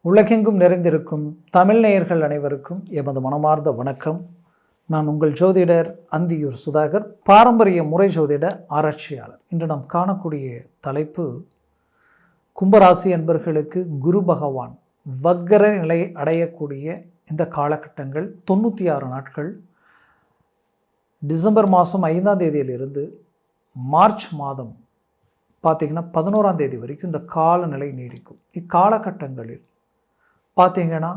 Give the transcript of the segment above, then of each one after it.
உலகெங்கும் நிறைந்திருக்கும் தமிழ் நேயர்கள் அனைவருக்கும் எமது மனமார்ந்த வணக்கம். நான் உங்கள் ஜோதிடர் அந்தியூர் சுதாகர், பாரம்பரிய முறை ஜோதிட ஆராய்ச்சியாளர். இன்று நாம் காணக்கூடிய தலைப்பு, கும்பராசி அன்பர்களுக்கு குரு பகவான் வக்கர நிலை அடையக்கூடிய இந்த காலகட்டங்கள் 96 நாட்கள், டிசம்பர் மாதம் 5ஆம் தேதியிலிருந்து மார்ச் மாதம் பார்த்திங்கன்னா 11ஆம் தேதி வரைக்கும் இந்த காலநிலை நீடிக்கும். இக்காலகட்டங்களில் பார்த்தீங்கன்னா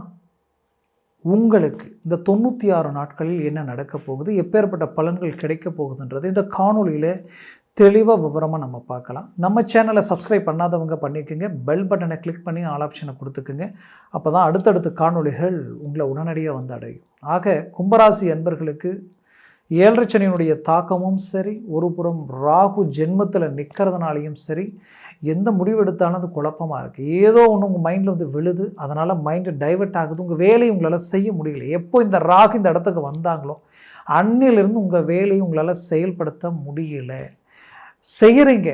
உங்களுக்கு இந்த 96 நாட்களில் என்ன நடக்க போகுது, எப்பேற்பட்ட பலன்கள் கிடைக்க போகுதுன்றது இந்த காணொலியில் தெளிவாக விவரமாக நம்ம பார்க்கலாம். நம்ம சேனலை சப்ஸ்கிரைப் பண்ணாதவங்க பண்ணிக்கோங்க, பெல் பட்டனை கிளிக் பண்ணி ஆல் ஆப்ஷனை கொடுத்துக்குங்க. அப்போ தான் அடுத்தடுத்த காணொலிகள் உங்களை உடனடியாக வந்து அடையும். ஆக கும்பராசி அன்பர்களுக்கு 7 சனியினுடைய தாக்கமும் சரி, ஒரு புறம் ராகு ஜென்மத்தில் நிற்கிறதுனாலையும் சரி, எந்த முடிவு எடுத்தாலும் அது குழப்பமாக இருக்குது. ஏதோ ஒன்று உங்கள் மைண்டில் வந்து விழுது, அதனால் மைண்டு டைவெர்ட் ஆகுது, உங்கள் வேலையை உங்களால் செய்ய முடியல. எப்போ இந்த ராகு இந்த இடத்துக்கு வந்தாங்களோ அன்னிலிருந்து உங்கள் வேலையை உங்களால் செயல்படுத்த முடியல. செய்கிறீங்க,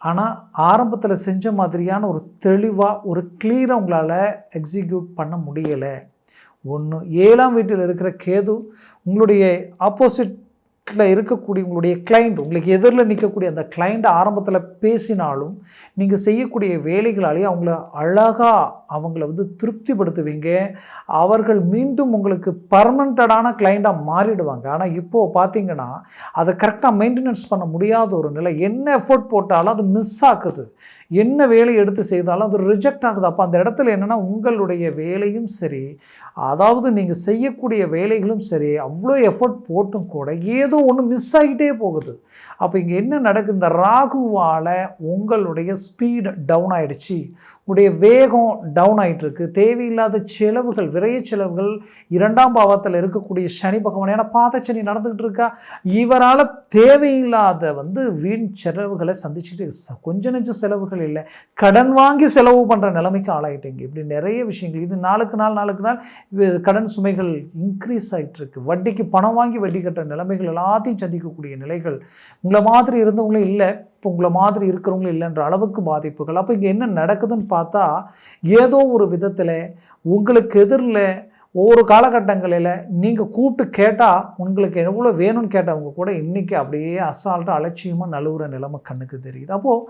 ஆனால் ஆரம்பத்தில் செஞ்ச மாதிரியான ஒரு தெளிவாக ஒரு கிளியராக உங்களால் எக்ஸிக்யூட் பண்ண முடியலை. ஒன்று, 7ஆம் வீட்டில் இருக்கிற கேது உங்களுடைய ஆப்போசிட்டில் இருக்கக்கூடிய உங்களுடைய கிளைண்ட், உங்களுக்கு எதிரில் நிற்கக்கூடிய அந்த கிளைண்ட் ஆரம்பத்தில் பேசினாலும் நீங்கள் செய்யக்கூடிய வேலைகளாலேயே அவங்கள அழகாக அவங்கள வந்து திருப்திப்படுத்துவீங்க. அவர்கள் மீண்டும் உங்களுக்கு பர்மனண்டடான கிளைண்டாக மாறிடுவாங்க. ஆனால் இப்போது பார்த்தீங்கன்னா அதை கரெக்டாக மெயின்டெனன்ஸ் பண்ண முடியாத ஒரு நிலை. என்ன எஃபோர்ட் போட்டாலும் அது மிஸ் ஆகுது, என்ன வேலையை எடுத்து செய்தாலும் அது ரிஜெக்ட் ஆகுது. அப்போ அந்த இடத்துல என்னென்னா உங்களுடைய வேலையும் சரி, அதாவது நீங்கள் செய்யக்கூடிய வேலைகளும் சரி, அவ்வளோ எஃபோர்ட் போட்டும் கூட ஏதோ ஒன்று மிஸ் ஆகிட்டே போகுது. அப்போ இங்கே என்ன நடக்குது, இந்த ராகுவால் உங்களுடைய ஸ்பீடு டவுன் ஆகிடுச்சு, உங்களுடைய வேகம் டவுன் ஆகிட்டுருக்கு. தேவையில்லாத செலவுகள், விரைய செலவுகள், 2ஆம் பாவத்தில் இருக்கக்கூடிய சனி பகவான், ஏன்னா பாதச்சனி நடந்துக்கிட்டு இருக்கா, இவரால் தேவையில்லாத வீண் செலவுகளை சந்திச்சுக்கிட்டு, கொஞ்சம் நெஞ்ச செலவுகள் இல்லை, கடன் வாங்கி செலவு பண்ணுற நிலைமைக்கு ஆளாயிட்டீங்க. இப்படி நிறைய விஷயங்கள், இது நாளுக்கு நாள் கடன் சுமைகள் இன்க்ரீஸ் ஆகிட்டுருக்கு. வட்டிக்கு பணம் வாங்கி வட்டி கட்டுற நிலைமைகள் எல்லாத்தையும் சந்திக்கக்கூடிய நிலைகள். உங்களை மாதிரி இருந்தவங்களும் இல்லை, இப்போ உங்களை மாதிரி இருக்கிறவங்களும் இல்லைன்ற அளவுக்கு பாதிப்புகள். அப்போ இங்கே என்ன நடக்குதுன்னு பார்த்தா, ஏதோ ஒரு விதத்தில் உங்களுக்கு எதிரில் ஒவ்வொரு காலகட்டங்களில் நீங்கள் கூப்பிட்டு கேட்டால் உங்களுக்கு எவ்வளோ வேணும்னு கேட்டவங்க கூட இன்றைக்கி அப்படியே அசால்ட்டாக அலட்சியமாக நழுவுற நிலைமை கண்ணுக்கு தெரியுது. அப்போது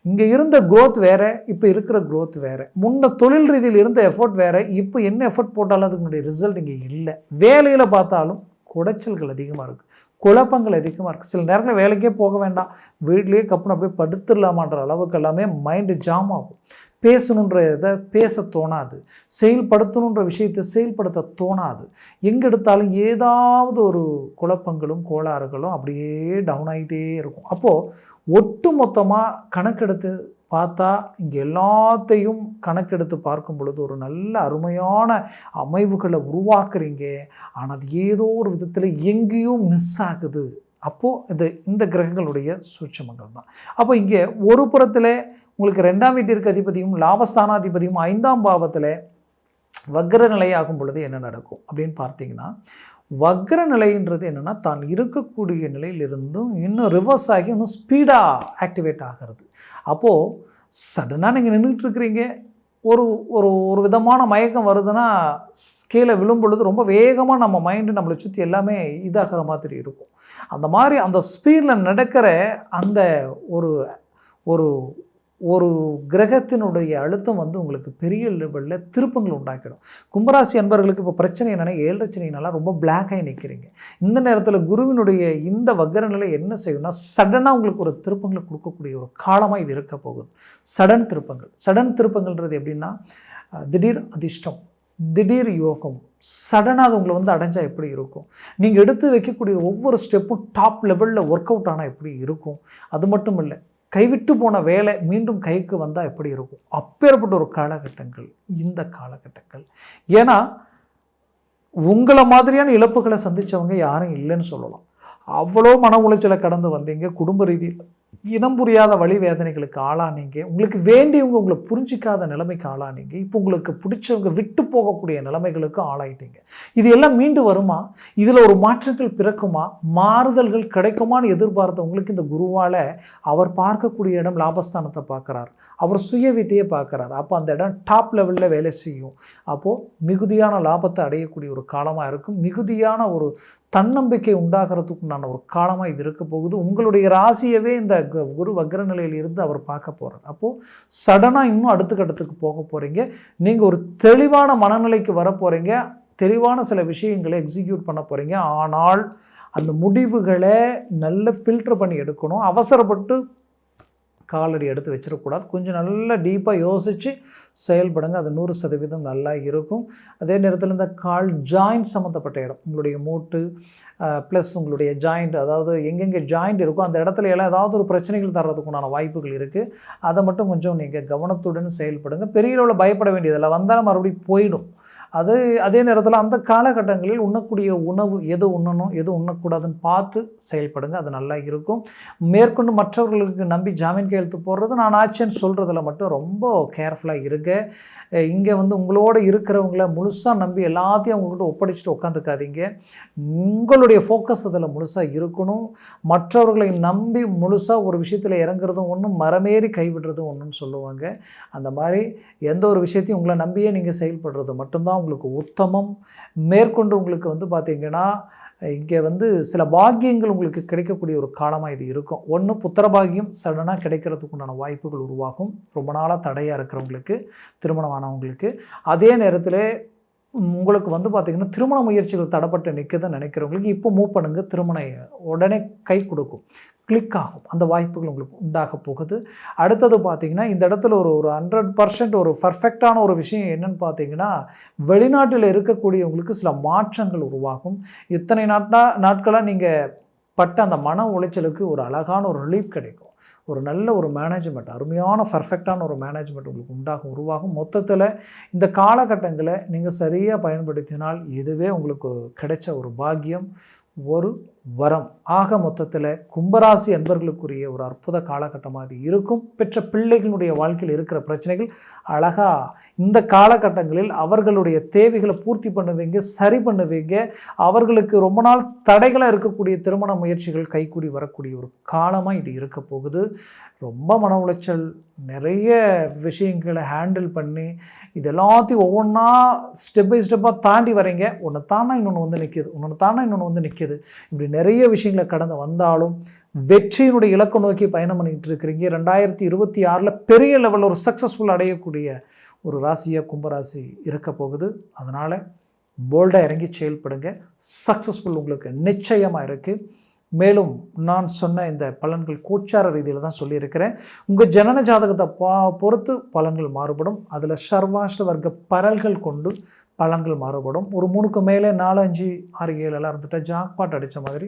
இங்கே இருந்த க்ரோத் வேறு, இப்போ இருக்கிற க்ரோத் வேறு. முன்ன தொழில் ரீதியில் இருந்த எஃபர்ட் வேறு, இப்போ என்ன எஃபர்ட் போட்டாலும் அதுக்குடைய ரிசல்ட் இங்கே இல்லை. வேலையில் பார்த்தாலும் குடைச்சல்கள் அதிகமாக இருக்குது, குழப்பங்கள் அதிகமாக இருக்குது. சில நேரத்தில் வேலைக்கே போக வேண்டாம், வீட்லேயே கப்புன்னு அப்படியே படுத்துடலாமான்ற அளவுக்கு எல்லாமே மைண்டு ஜாம் ஆகும். பேசணுன்ற இதை பேச தோணாது, செயல்படுத்தணுன்ற விஷயத்தை செயல்படுத்த தோணாது. எங்கே எடுத்தாலும் ஏதாவது ஒரு குழப்பங்களும் கோளாறுகளும் அப்படியே டவுன் ஆகிட்டே இருக்கும். அப்போது ஒட்டு மொத்தமாக கணக்கெடுத்து பார்த்தா இங்கே எல்லாத்தையும் கணக்கெடுத்து பார்க்கும் பொழுது ஒரு நல்ல அருமையான அமைவுகளை உருவாக்குறீங்க. ஆனால் அது ஏதோ ஒரு விதத்தில் எங்கேயோ மிஸ் ஆகுது. அப்போது இந்த கிரகங்களுடைய சூட்சமங்கள் தான். அப்போ இங்கே ஒரு புறத்தில் உங்களுக்கு 2ஆம் வீட்டிற்கு அதிபதியும் லாபஸ்தானாதிபதியும் 5ஆம் பாவத்தில் வக்ர நிலையாகும் பொழுது என்ன நடக்கும் அப்படின்னு பார்த்தீங்கன்னா, வக்ர நிலைன்றது என்னென்னா தான் இருக்கக்கூடிய நிலையிலிருந்தும் இன்னும் ரிவர்ஸ் ஆகி இன்னும் ஸ்பீடாக ஆக்டிவேட் ஆகிறது. அப்போது சடனாக நீங்கள் நின்றுட்டு இருக்கிறீங்க, ஒரு விதமான மயக்கம் வருதுன்னா கீழே விழும் பொழுது ரொம்ப வேகமாக நம்ம மைண்டு நம்மளை சுற்றி எல்லாமே இதாகிற மாதிரி இருக்கும். அந்த மாதிரி அந்த ஸ்பீடில் நடக்கிற அந்த ஒரு ஒரு கிரகத்தினுடைய அழுத்தம் உங்களுக்கு பெரிய லெவலில் திருப்பங்கள் உண்டாக்கிடும். கும்பராசி அன்பர்களுக்கு இப்போ பிரச்சனை என்னென்னா, 7 சனினால ரொம்ப பிளாக்காகி நிற்கிறீங்க. இந்த நேரத்தில் குருவினுடைய இந்த வக்ர நிலை என்ன செய்யும்னா, சடனாக உங்களுக்கு ஒரு திருப்பங்களை கொடுக்கக்கூடிய ஒரு காலமாக இது இருக்க போகுது. சடன் திருப்பங்கள்ன்றது எப்படின்னா, திடீர் அதிர்ஷ்டம், திடீர் யோகம், சடனாக அது உங்களை அடைஞ்சால் எப்படி இருக்கும், நீங்கள் எடுத்து வைக்கக்கூடிய ஒவ்வொரு ஸ்டெப்பும் டாப் லெவலில் ஒர்க் அவுட் ஆனால் எப்படி இருக்கும், அது மட்டும் இல்லை கைவிட்டு போன வேலை மீண்டும் கைக்கு வந்தால் எப்படி இருக்கும். அப்பேற்பட்ட ஒரு காலகட்டங்கள் இந்த காலகட்டங்கள். ஏன்னா உங்களை மாதிரியான இழப்புகளை சந்தித்தவங்க யாரும் இல்லைன்னு சொல்லலாம். அவ்வளோ மன உளைச்சலை கடந்து வந்தீங்க, குடும்ப ரீதியில் இனம் புரியாத வழி வேதனைகளுக்கு ஆளானீங்க. உங்களுக்கு வேண்டியவங்க உங்களை புரிஞ்சிக்காத நிலைமைக்கு ஆளானீங்க. இப்போ உங்களுக்கு பிடிச்சவங்க விட்டு போகக்கூடிய நிலைமைகளுக்கு ஆளாயிட்டீங்க. இது எல்லாம் மீண்டு வருமா? இதில் ஒரு மாற்றங்கள் பிறக்குமா? மாறுதல்கள் கிடைக்குமான்னு எதிர்பார்த்த உங்களுக்கு இந்த குருவால் அவர் பார்க்கக்கூடிய இடம் லாபஸ்தானத்தை பார்க்குறார். அவர் சுய வீட்டையே பார்க்குறாரு. அப்போ அந்த இடம் டாப் லெவலில் வேலை செய்யும். அப்போது மிகுதியான லாபத்தை அடையக்கூடிய ஒரு காலமாக இருக்கும். மிகுதியான ஒரு தன்னம்பிக்கை உண்டாகிறதுக்குண்டான ஒரு காலமாக இது இருக்க போகுது. உங்களுடைய ராசியவே இந்த குரு வக்ர நிலையில் இருந்து அவர் பார்க்க போகிறார். அப்போது சடனாக இன்னும் அடுத்த கட்டத்துக்கு போக போகிறீங்க. நீங்கள் ஒரு தெளிவான மனநிலைக்கு வர போகிறீங்க. தெளிவான சில விஷயங்களை எக்ஸிக்யூட் பண்ண போகிறீங்க. ஆனால் அந்த முடிவுகளை நல்ல ஃபில்டர் பண்ணி எடுக்கணும். அவசரப்பட்டு காலடி எடுத்து வச்சிடக்கூடாது. கொஞ்சம் நல்லா டீப்பாக யோசித்து செயல்படுங்க. அது 100% நல்லா இருக்கும். அதே நேரத்தில் இந்த கால் ஜாயிண்ட் சம்மந்தப்பட்ட இடம், உங்களுடைய மூட்டு ப்ளஸ் உங்களுடைய ஜாயிண்ட், அதாவது எங்கெங்கே ஜாயிண்ட் இருக்கோ அந்த இடத்துல எல்லாம் ஏதாவது ஒரு பிரச்சனைகள் தர்றதுக்குண்டான வாய்ப்புகள் இருக்குது. அதை மட்டும் கொஞ்சம் நீங்கள் கவனத்துடன் செயல்படுங்க. பெரிய அளவில் பயப்பட வேண்டியதில்லை. வந்தாலும் மறுபடியும் போயிடும். அதே நேரத்தில் அந்த காலகட்டங்களில் உண்ணக்கூடிய உணவு எது உண்ணணும் எது உண்ணக்கூடாதுன்னு பார்த்து செயல்படுங்க. அது நல்லா இருக்கும். மேற்கொண்டு மற்றவர்களுக்கு நம்பி ஜாமீன் கையெழுத்து போடுறது நான் ஆச்சுன்னு சொல்கிறதுல மட்டும் ரொம்ப கேர்ஃபுல்லாக இருங்க. இங்கே உங்களோட இருக்கிறவங்கள முழுசாக நம்பி எல்லாத்தையும் அவங்கக்கிட்ட ஒப்படைச்சிட்டு உட்காந்துக்காதீங்க. உங்களுடைய ஃபோக்கஸ் அதில் முழுசாக இருக்கணும். மற்றவர்களை நம்பி முழுசாக ஒரு விஷயத்தில் இறங்குறதும் ஒன்றும், மரமேறி கைவிடுறதும் ஒன்றுன்னு சொல்லுவாங்க. அந்த மாதிரி எந்த ஒரு விஷயத்தையும் உங்களை நம்பியே நீங்கள் செயல்படுறது மட்டும்தான் உங்களுக்கு உத்தமம். மேற்கொண்டு உங்களுக்கு பார்த்தீங்கன்னா இங்கே சில பாக்கியங்கள் உங்களுக்கு கிடைக்கக்கூடிய ஒரு காலமாக இது இருக்கும். ஒன்று, புத்திர பாக்கியம் சடனாக கிடைக்கிறதுக்கு உண்டான வாய்ப்புகள் உருவாகும். ரொம்ப நாளாக தடையாக இருக்கிறவங்களுக்கு, திருமணமானவங்களுக்கு. அதே நேரத்தில் உங்களுக்கு பார்த்திங்கன்னா திருமண முயற்சிகள் தடைப்பட்டு நிற்குதுன்னு நினைக்கிறவங்களுக்கு இப்போ மூவ் பண்ணுங்கள். திருமணம் உடனே கை கொடுக்கும், கிளிக் ஆகும். அந்த வாய்ப்புகள் உங்களுக்கு உண்டாக போகுது. அடுத்தது பார்த்திங்கன்னா இந்த இடத்துல ஒரு 100% ஒரு பர்ஃபெக்டான ஒரு விஷயம் என்னென்னு பார்த்தீங்கன்னா, வெளிநாட்டில் இருக்கக்கூடியவங்களுக்கு சில மாற்றங்கள் உருவாகும். இத்தனை நாட்களாக நீங்கள் பட்ட அந்த மன உளைச்சலுக்கு ஒரு அழகான ஒரு ரிலீஃப் கிடைக்கும். ஒரு நல்ல ஒரு மேனேஜ்மெண்ட், அருமையான பர்ஃபெக்டான ஒரு மேனேஜ்மெண்ட் உங்களுக்கு உருவாகும். மொத்தத்தில் இந்த காலகட்டங்களை நீங்கள் சரியாக பயன்படுத்தினால் இதுவே உங்களுக்கு கிடைச்ச ஒரு பாக்கியம், ஒரு வரம். ஆக மொத்தத்தில் கும்பராசி அன்பர்களுக்குரிய ஒரு அற்புத காலகட்டமாக அது இருக்கும். பெற்ற பிள்ளைகளுடைய வாழ்க்கையில் இருக்கிற பிரச்சனைகள் அழகாக இந்த காலகட்டங்களில் அவர்களுடைய தேவைகளை பூர்த்தி பண்ணுவீங்க, சரி பண்ணுவீங்க. அவர்களுக்கு ரொம்ப நாள் தடைகளாக இருக்கக்கூடிய திருமண முயற்சிகள் கைகூடி வரக்கூடிய ஒரு காலமாக இது இருக்க போகுது. ரொம்ப மன உளைச்சல், நிறைய விஷயங்களை ஹேண்டில் பண்ணி இது எல்லாத்தையும் ஒவ்வொன்றா ஸ்டெப் பை ஸ்டெப்பாக தாண்டி வரீங்க. ஒன்று தானா இன்னொன்று நிற்கிது, இன்னொன்று தானா இன்னொன்று நிற்கிது. இப்படி நிறைய விஷயங்களை கடந்து வந்தாலும் வெற்றியினுடைய இலக்கு நோக்கி பயணம் பண்ணிட்டு இருக்கிறீங்க. 2026 பெரிய லெவலில் ஒரு சக்ஸஸ்ஃபுல் அடையக்கூடிய ஒரு ராசியாக கும்பராசி இருக்க போகுது. அதனால் போல்டாக இறங்கி செயல்படுங்க. சக்ஸஸ்ஃபுல் உங்களுக்கு நிச்சயமாக இருக்குது. மேலும் நான் சொன்ன இந்த பலன்கள் கோச்சார ரீதியில் தான் சொல்லியிருக்கிறேன். உங்கள் ஜனன ஜாதகத்தை பொறுத்து பலன்கள் மாறுபடும். அதில் சர்வாஷ்ட வர்க்க பரல்கள் கொண்டு பலன்கள் மாறுபடும். ஒரு 3க்கு மேலே 4, 5, 6, 7 எல்லாம் இருந்துட்டா ஜாக்பாட் அடித்த மாதிரி.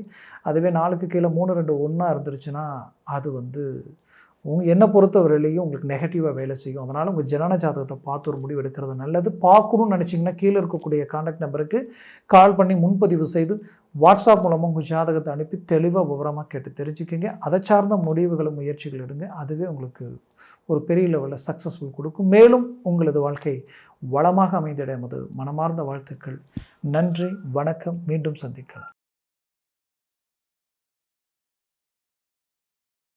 அதுவே 4க்கு கீழே 3, 2, 1 இருந்துருச்சுன்னா அது என்னை பொறுத்தவரையிலையும் உங்களுக்கு நெகட்டிவாக வேலை செய்யும். அதனால் உங்கள் ஜனன ஜாதகத்தை பார்த்து ஒரு முடிவு எடுக்கிறது நல்லது. பார்க்கணும்னு நினச்சிங்கன்னா கீழே இருக்கக்கூடிய கான்டாக்ட் நம்பருக்கு கால் பண்ணி முன்பதிவு செய்து வாட்ஸ்அப் மூலமாக உங்கள் ஜாதகத்தை அனுப்பி தெளிவாக விவரமாக கேட்டு தெரிஞ்சுக்கிங்க. அதை சார்ந்த முடிவுகளும் முயற்சிகள் எடுங்க. அதுவே உங்களுக்கு ஒரு பெரிய லெவலில் சக்ஸஸ்ஃபுல் கொடுக்கும். மேலும் உங்களது வாழ்க்கை வளமாக அமைந்திட எமது மனமார்ந்த வாழ்த்துக்கள். நன்றி, வணக்கம். மீண்டும் சந்திக்கலாம்.